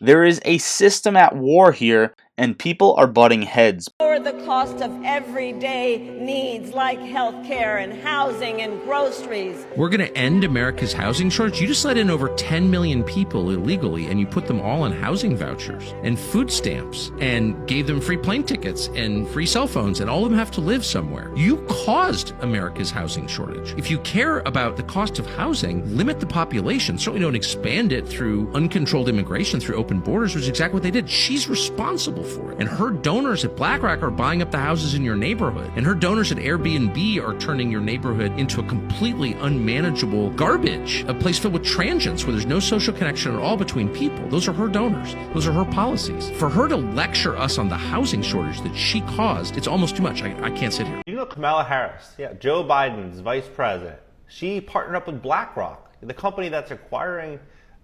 There is a system at war here, and people are butting heads. Lower the cost of everyday needs like healthcare and housing and groceries. We're going to end America's housing shortage. You just let in over 10 million people illegally, and you put them all on housing vouchers and food stamps and gave them free plane tickets and free cell phones, and all of them have to live somewhere. You caused America's housing shortage. If you care about the cost of housing, limit the population. Certainly don't expand it through uncontrolled immigration, through open borders, which is exactly what they did. She's responsible for it. And her donors at BlackRock are buying up the houses in your neighborhood. And her donors at Airbnb are turning your neighborhood into a completely unmanageable garbage, a place filled with transients where there's no social connection at all between people. Those are her donors. Those are her policies. For her to lecture us on the housing shortage that she caused, it's almost too much. I can't sit here. You know Kamala Harris, Joe Biden's vice president, she partnered up with BlackRock, the company that's acquiring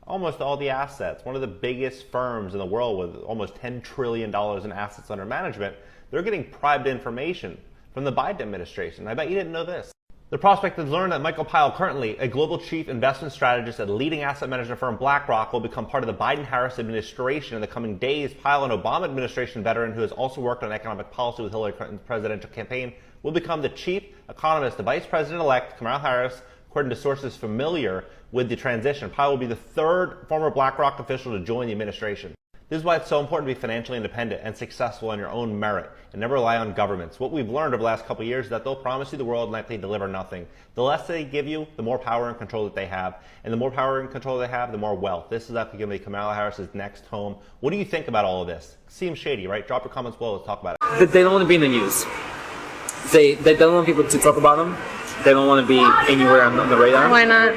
almost all the assets, one of the biggest firms in the world with almost $10 trillion in assets under management. They're getting private information from the Biden administration. I bet you didn't know this. The prospectors learned that Michael Pyle, currently a global chief investment strategist at the leading asset management firm BlackRock, will become part of the Biden-Harris administration in the coming days. Pyle, an Obama administration veteran who has also worked on economic policy with Hillary Clinton's presidential campaign, will become the chief economist, the vice president-elect, Kamala Harris, according to sources familiar with the transition. Pyle will be the third former BlackRock official to join the administration. This is why it's so important to be financially independent and successful on your own merit and never rely on governments. What we've learned over the last couple of years is that they'll promise you the world and likely deliver nothing. The less they give you, the more power and control that they have. And the more power and control they have, the more wealth. This is likely going to be Kamala Harris's next home. What do you think about all of this? Seems shady, right? Drop your comments below. Let's talk about it. They don't want to be in the news. They don't want people to talk about them. They don't want to be anywhere on the radar. Why not?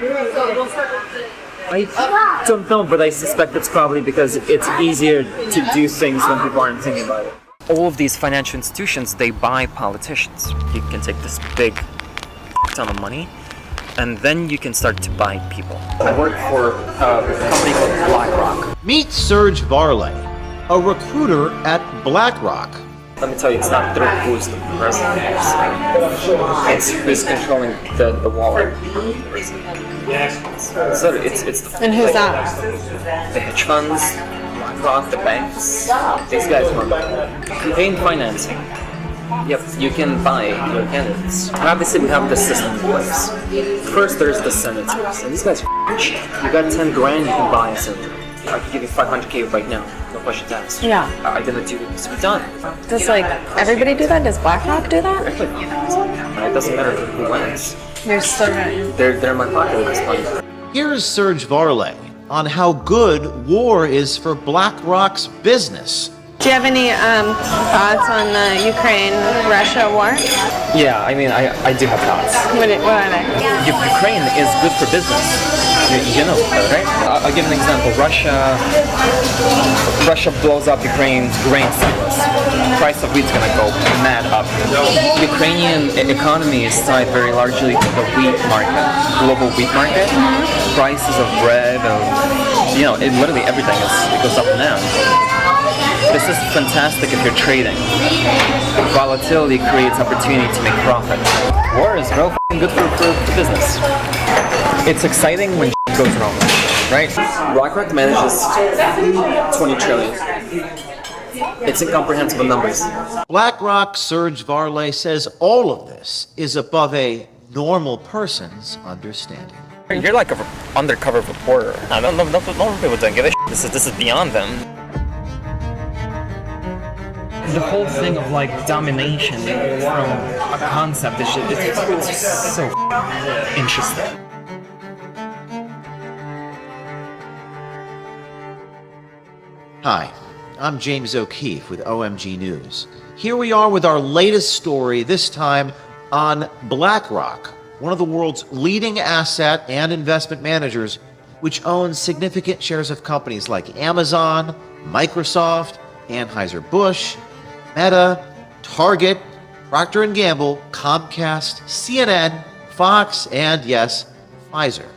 I don't know, but I suspect it's probably because it's easier to do things when people aren't thinking about it. All of these financial institutions, they buy politicians. You can take this big ton of money, and then you can start to buy people. I work for a company called BlackRock. Meet Serge Varley, a recruiter at BlackRock. Let me tell you, it's not through who's the president. It's who's controlling the wallet. So it's And who's that? the hedge funds, BlackRock, the banks. These guys run campaign financing. Yep, you can buy your candidates. Obviously, we have the system in place. First, there's the senators, and these guys are rich. You got 10 grand, you can buy a senator. I can give you 500K right now. No questions asked. Yeah. I'm gonna do this. We're done. Does like everybody do that? Does BlackRock do that? It doesn't matter who wins. You're so right. They're in my pocket at this point. Here's Serge Varley on how good war is for BlackRock's business. Do you have any thoughts on the Ukraine-Russia war? Yeah, I mean, I do have thoughts. What are they? Ukraine is good for business. You know that, right? I'll give an example. Russia blows up Ukraine's grain silos. Price of wheat's gonna go mad up. Ukrainian economy is tied very largely to the wheat market, global wheat market. Prices of bread, literally everything it goes up and down. This is fantastic if you're trading. Volatility creates opportunity to make profit. War is real good for business. It's exciting when goes wrong, right? BlackRock manages 20 trillion. It's incomprehensible numbers. BlackRock Serge Varley says all of this is above a normal person's understanding. You're like an undercover reporter. I don't know. Normal people don't give a shit. This is beyond them. The whole thing of like domination from a concept is it's so interesting. Hi, I'm James O'Keefe with OMG News. Here we are with our latest story, this time on BlackRock, one of the world's leading asset and investment managers, which owns significant shares of companies like Amazon, Microsoft, Anheuser-Busch, Meta, Target, Procter & Gamble, Comcast, CNN, Fox, and yes, Pfizer,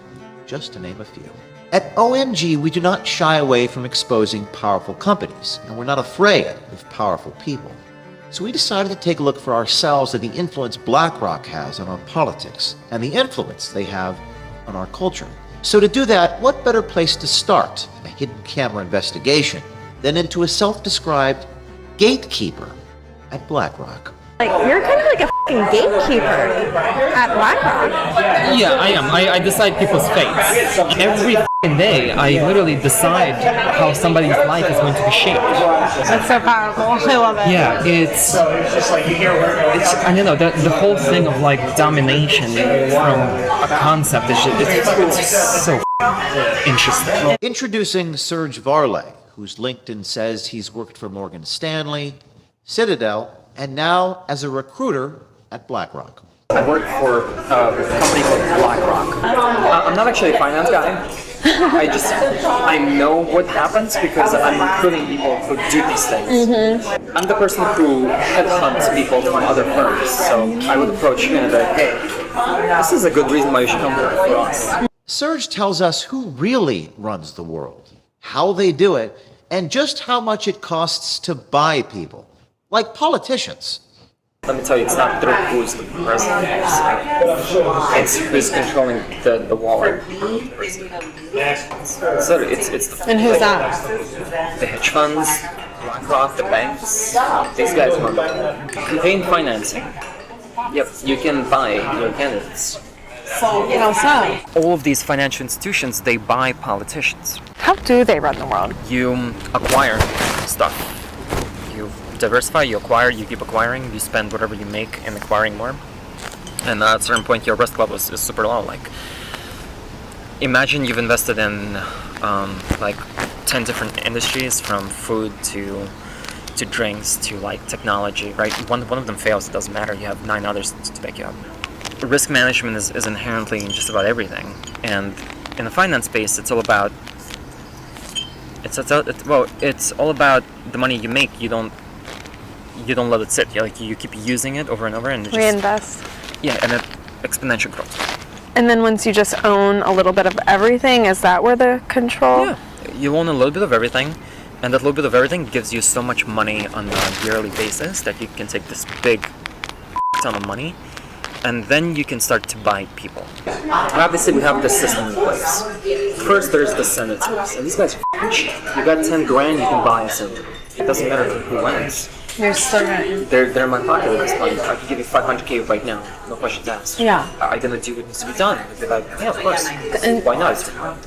just to name a few. At OMG, we do not shy away from exposing powerful companies, and we're not afraid of powerful people. So we decided to take a look for ourselves at the influence BlackRock has on our politics and the influence they have on our culture. So to do that, what better place to start a hidden camera investigation than into a self-described gatekeeper at BlackRock? Like, you're kind of like a fucking gatekeeper at BlackRock. Yeah, I am. I decide people's fates. Every fucking day, I literally decide how somebody's life is going to be shaped. That's so powerful. I love it. Yeah, it's I don't know, the whole thing of like domination from a concept is it's so interesting. Introducing Serge Varley, whose LinkedIn says he's worked for Morgan Stanley, Citadel, and now as a recruiter at BlackRock. I work for a company called BlackRock. I'm not actually a finance guy. I know what happens because I'm recruiting people who do these things. I'm the person who headhunts people from other firms. So I would approach you and be like, hey, this is a good reason why you should come work for us. Serge tells us who really runs the world, how they do it, and just how much it costs to buy people, like politicians. Let me tell you, it's not through who's the president. It's who's controlling the wallet. So it's the, And who's that? The hedge funds, BlackRock, the banks. These guys run campaign financing. Yep, you can buy your candidates. How so? All of these financial institutions, they buy politicians. How do they run the world? You acquire stuff. You diversify, you acquire, you keep acquiring, you spend whatever you make in acquiring more. And at a certain point, your risk level is super low. Like, imagine you've invested in like 10 different industries, from food to drinks to like technology, right? One of them fails, it doesn't matter. You have 9 others to back you up. Risk management is inherently in just about everything, and in the finance space, it's all about it's all about the money you make. You don't let it sit. You keep using it over and over, and Reinvest. Yeah, and it exponential growth. And then once you just own a little bit of everything, is that where the control? Yeah, you own a little bit of everything, and that little bit of everything gives you so much money on a yearly basis that you can take this big ton of money, and then you can start to buy people. Obviously, we have this system in place. First, there's the senators, and these guys are cheap. You got 10 grand, you can buy a senator. It doesn't matter who wins. You're so right. They're in my pocket at this point. I can give you 500K right now, no questions asked. Yeah. Are you gonna do what needs to be done? I'd be like, yeah, of course. And why not?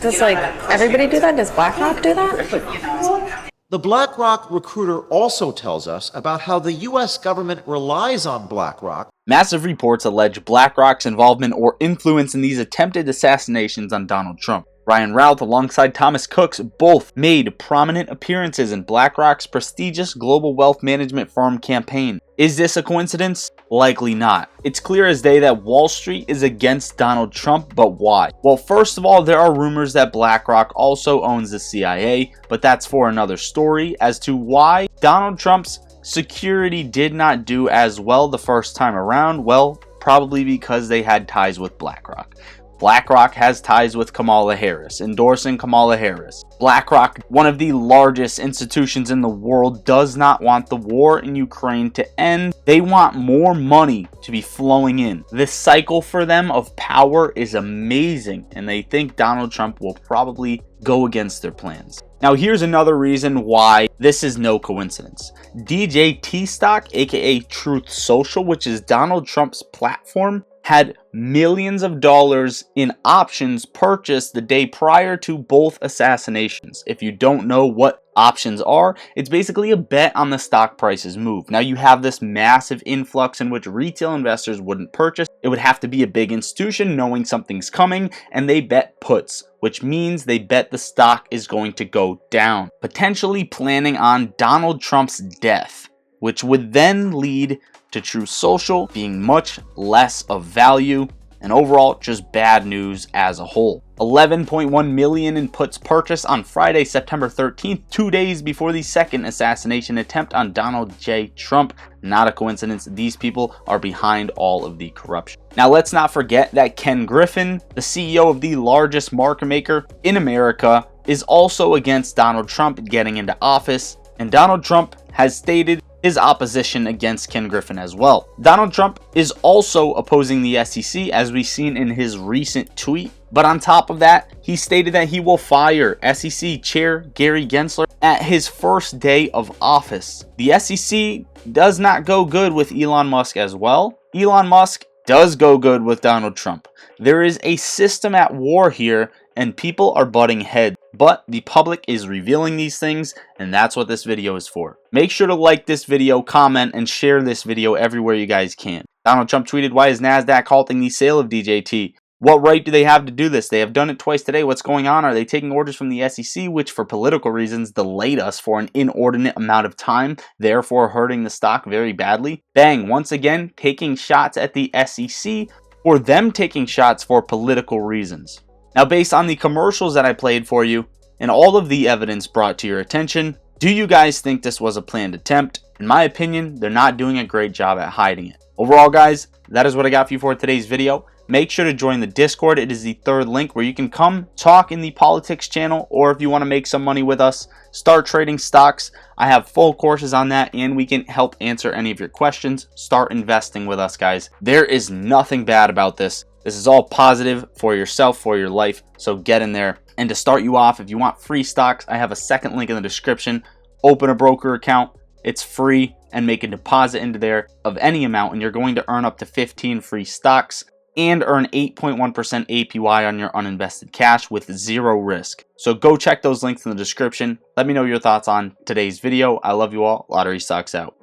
does like everybody do that? Does BlackRock do that? The BlackRock recruiter also tells us about how the U.S. government relies on BlackRock. Massive reports allege BlackRock's involvement or influence in these attempted assassinations on Donald Trump. Ryan Routh, alongside Thomas Cooks, both made prominent appearances in BlackRock's prestigious global wealth management firm campaign. Is this a coincidence? Likely not. It's clear as day that Wall Street is against Donald Trump, but why? Well, first of all, there are rumors that BlackRock also owns the CIA, but that's for another story. As to why Donald Trump's security did not do as well the first time around, well, probably because they had ties with BlackRock. BlackRock has ties with Kamala Harris, endorsing Kamala Harris. BlackRock, one of the largest institutions in the world, does not want the war in Ukraine to end. They want more money to be flowing in. This cycle for them of power is amazing, and they think Donald Trump will probably go against their plans. Now, here's another reason why this is no coincidence. DJ T-Stock, aka Truth Social, which is Donald Trump's platform, had millions of dollars in options purchased the day prior to both assassinations. If you don't know what options are, it's basically a bet on the stock price's move. Now, you have this massive influx in which retail investors wouldn't purchase. It would have to be a big institution knowing something's coming, and they bet puts, which means they bet the stock is going to go down, potentially planning on Donald Trump's death, which would then lead to Truth Social being much less of value, and overall just bad news as a whole. 11.1 million in puts purchased on Friday, September 13th, 2 days before the second assassination attempt on Donald J. Trump. Not a coincidence, these people are behind all of the corruption. Now, let's not forget that Ken Griffin, the CEO of the largest market maker in America, is also against Donald Trump getting into office, and Donald Trump has stated his opposition against Ken Griffin as well. Donald Trump is also opposing the SEC, as we've seen in his recent tweet. But on top of that, he stated that he will fire SEC Chair Gary Gensler at his first day of office. The SEC does not go good with Elon Musk as well. Elon Musk does go good with Donald Trump. There is a system at war here, and people are butting heads. But the public is revealing these things, and that's what this video is for. Make sure to like this video, comment, and share this video everywhere you guys can. Donald Trump tweeted, "Why is NASDAQ halting the sale of DJT? What right do they have to do this? They have done it twice today. What's going on? Are they taking orders from the SEC, which for political reasons delayed us for an inordinate amount of time, therefore hurting the stock very badly?" Bang, once again, taking shots at the SEC or them taking shots for political reasons. Now, based on the commercials that I played for you and all of the evidence brought to your attention, do you guys think this was a planned attempt? In my opinion, they're not doing a great job at hiding it. Overall, guys, that is what I got for you for today's video. Make sure to join the Discord. It is the third link where you can come talk in the politics channel, or if you want to make some money with us, start trading stocks. I have full courses on that, and we can help answer any of your questions. Start investing with us, guys. There is nothing bad about this. This is all positive for yourself, for your life, so get in there. And to start you off, if you want free stocks, I have a second link in the description. Open a broker account. It's free, and make a deposit into there of any amount, and you're going to earn up to 15 free stocks and earn 8.1% APY on your uninvested cash with zero risk. So go check those links in the description. Let me know your thoughts on today's video. I love you all. Lottery Stocks out.